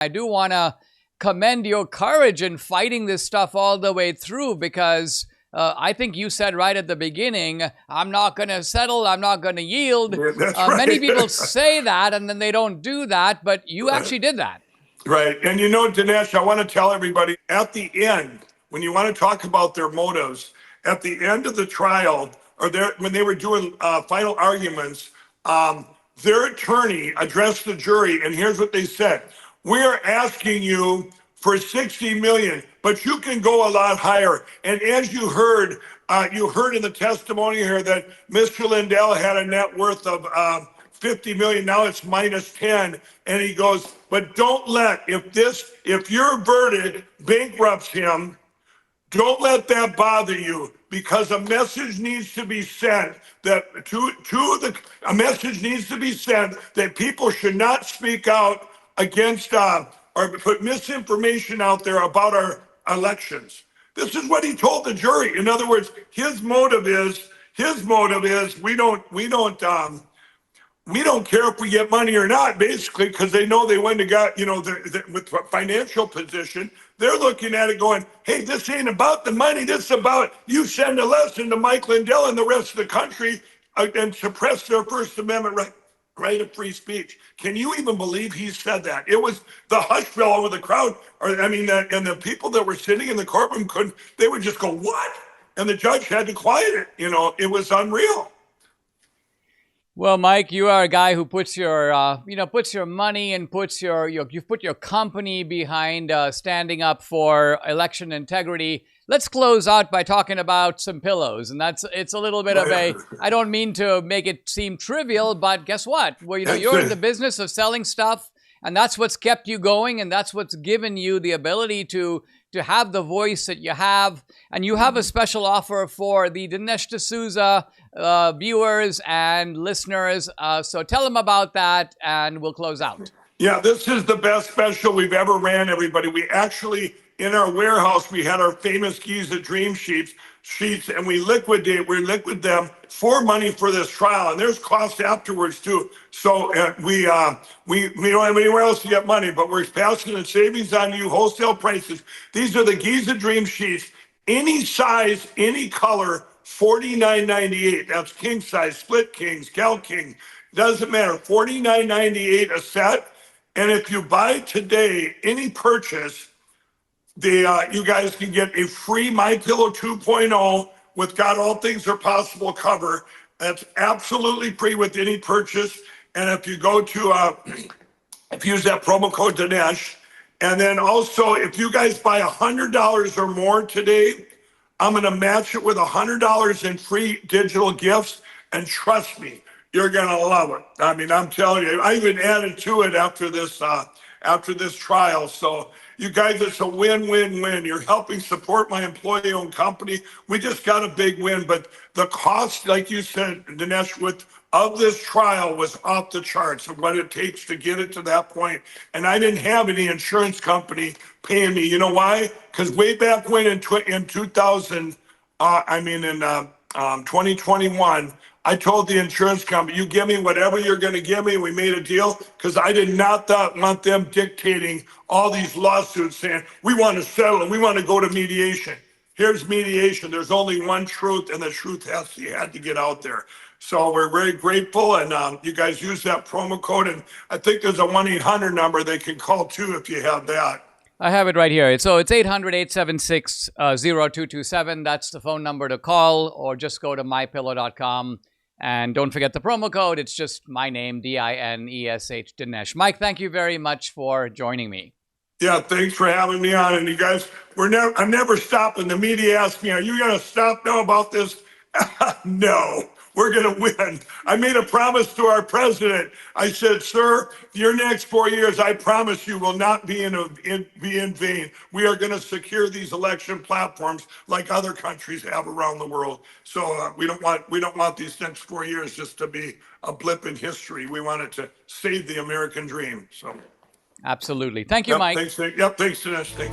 I do want to commend your courage in fighting this stuff all the way through, because I think you said right at the beginning, I'm not going to settle, I'm not going to yield. That's right. Many people say that and then they don't do that, but you actually did that. Right. And you know, Dinesh, I want to tell everybody at the end, when you want to talk about their motives, at the end of the trial, or when they were doing final arguments, their attorney addressed the jury, and here's what they said. We're asking you for $60 million, but you can go a lot higher. And as you heard in the testimony here that Mr. Lindell had a net worth of $50 million. Now it's minus 10. And he goes, but don't let, if your verdict bankrupts him, don't let that bother you, because a message needs to be sent that a message needs to be sent that people should not speak out against or put misinformation out there about our elections. This is what he told the jury. In other words, his motive is we don't care if we get money or not, basically, because they know they went and got, with financial position. They're looking at it going, hey, this ain't about the money. This is about you send a lesson to Mike Lindell and the rest of the country and suppress their First Amendment right of free speech. Can you even believe he said that? It was the hush fell over the crowd. And the people that were sitting in the courtroom they would just go, what? And the judge had to quiet it. It was unreal. Well, Mike, you are a guy who puts your, puts your money and you've put your company behind standing up for election integrity. Let's close out by talking about some pillows, and it's a little bit of I don't mean to make it seem trivial, but guess what? Well, you're in the business of selling stuff, and that's what's kept you going, and that's what's given you the ability to have the voice that you have. And you have a special offer for the Dinesh D'Souza viewers and listeners. So tell them about that, and we'll close out. Yeah, this is the best special we've ever ran, everybody. We actually, in our warehouse, we had our famous Giza Dream sheets, and we liquid them for money for this trial, and there's costs afterwards too. So we don't have anywhere else to get money, but we're passing the savings on you, wholesale prices. These are the Giza Dream sheets, any size, any color, $49.98. That's king size, split kings, gal king, doesn't matter. $49.98 a set. And if you buy today any purchase, you guys can get a free MyPillow 2.0 with "God All Things Are Possible" cover. That's absolutely free with any purchase. And if you go to, if you use that promo code Dinesh, and then also if you guys buy $100 or more today, I'm going to match it with $100 in free digital gifts. And trust me, you're going to love it. I mean, I'm telling you, I even added to it after this trial. So you guys, it's a win-win-win. You're helping support my employee-owned company. We just got a big win, but the cost, like you said, Dinesh, of this trial was off the charts of what it takes to get it to that point. And I didn't have any insurance company paying me. You know why? Because way back when in 2021, I told the insurance company, you give me whatever you're going to give me. We made a deal because I did not want them dictating all these lawsuits saying, we want to settle and we want to go to mediation. Here's mediation. There's only one truth, and the truth had to get out there. So we're very grateful, and you guys use that promo code. And I think there's a 1-800 number they can call too if you have that. I have it right here. So it's 800-876-0227. That's the phone number to call, or just go to mypillow.com. And don't forget the promo code. It's just my name, Dinesh, Dinesh. Mike, thank you very much for joining me. Yeah, thanks for having me on. And you guys, I'm never stopping. The media asks me, are you going to stop now about this? No, we're going to win. I made a promise to our president. I said, sir, your next 4 years, I promise you, will not be in vain. We are going to secure these election platforms like other countries have around the world. So we don't want these next 4 years just to be a blip in history. We want it to save the American dream. So. Absolutely. Thank you, Mike. Thanks, Dinesh. Thank you.